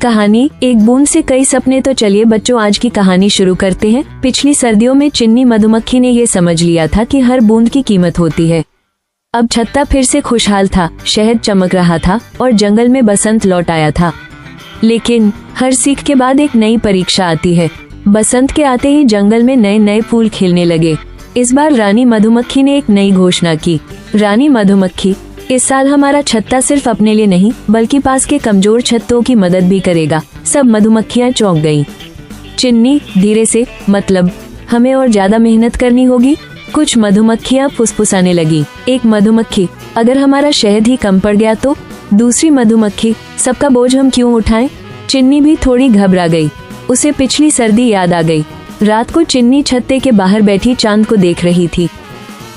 कहानी एक बूंद से कई सपने। तो चलिए बच्चों, आज की कहानी शुरू करते हैं। पिछली सर्दियों में चिन्नी मधुमक्खी ने ये समझ लिया था कि हर बूंद की कीमत होती है। अब छत्ता फिर से खुशहाल था, शहद चमक रहा था और जंगल में बसंत लौट आया था। लेकिन हर सीख के बाद एक नई परीक्षा आती है। बसंत के आते ही जंगल में नए नए फूल खिलने लगे। इस बार रानी मधुमक्खी ने एक नई घोषणा की। रानी मधुमक्खी, इस साल हमारा छत्ता सिर्फ अपने लिए नहीं बल्कि पास के कमजोर छत्तों की मदद भी करेगा। सब मधुमक्खियां चौंक गईं। चिन्नी धीरे से, मतलब हमें और ज्यादा मेहनत करनी होगी। कुछ मधुमक्खियां फुसफुसाने लगी। एक मधुमक्खी, अगर हमारा शहद ही कम पड़ गया तो। दूसरी मधुमक्खी, सबका बोझ हम क्यों उठाएं। चिन्नी भी थोड़ी घबरा गई। उसे पिछली सर्दी याद आ गई। रात को चिन्नी छत्ते के बाहर बैठी चांद को देख रही थी।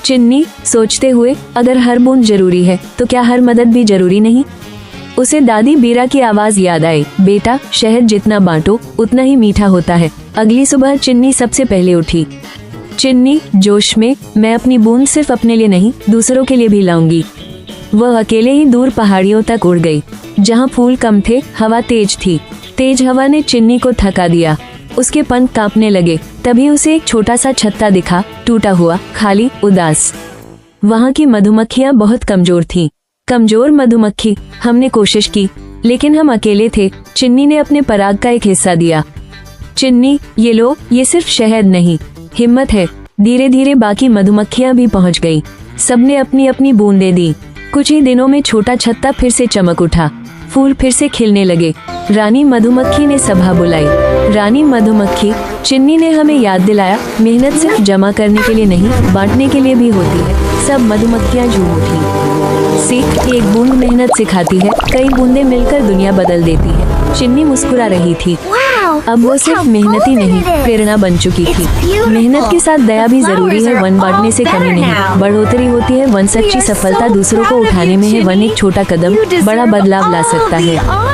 चिन्नी सोचते हुए, अगर हर बूंद जरूरी है तो क्या हर मदद भी जरूरी नहीं। उसे दादी बीरा की आवाज याद आई, बेटा शहद जितना बांटो उतना ही मीठा होता है। अगली सुबह चिन्नी सबसे पहले उठी। चिन्नी जोश में, मैं अपनी बूंद सिर्फ अपने लिए नहीं दूसरों के लिए भी लाऊंगी। वह अकेले ही दूर पहाड़ियों तक उड़ गई। जहाँ फूल कम थे, हवा तेज थी। तेज हवा ने चिन्नी को थका दिया। उसके पंख कांपने लगे। तभी उसे एक छोटा सा छत्ता दिखा, टूटा हुआ, खाली, उदास। वहाँ की मधुमक्खियाँ बहुत कमजोर थीं। कमजोर मधुमक्खी, हमने कोशिश की लेकिन हम अकेले थे। चिन्नी ने अपने पराग का एक हिस्सा दिया। चिन्नी, ये लो, ये सिर्फ शहद नहीं, हिम्मत है। धीरे धीरे बाकी मधुमक्खियाँ भी पहुँच गयी। सबने अपनी अपनी बूंदें दी। कुछ ही दिनों में छोटा छत्ता फिर से चमक उठा। फूल फिर से खिलने लगे। रानी मधुमक्खी ने सभा बुलाई। रानी मधुमक्खी, चिन्नी ने हमें याद दिलाया, मेहनत सिर्फ जमा करने के लिए नहीं बांटने के लिए भी होती है। सब मधुमक्खियाँ झूम उठी। सीख, एक बूंद मेहनत सिखाती है, कई बूंदें मिलकर दुनिया बदल देती है। चिन्नी मुस्कुरा रही थी। अब वो सिर्फ मेहनती नहीं, प्रेरणा बन चुकी थी। मेहनत के साथ दया भी जरूरी है। वन बांटने से कमी नहीं, बढ़ोतरी होती है। वन सच्ची सफलता दूसरों को उठाने में है। वन एक छोटा कदम बड़ा बदलाव ला सकता है।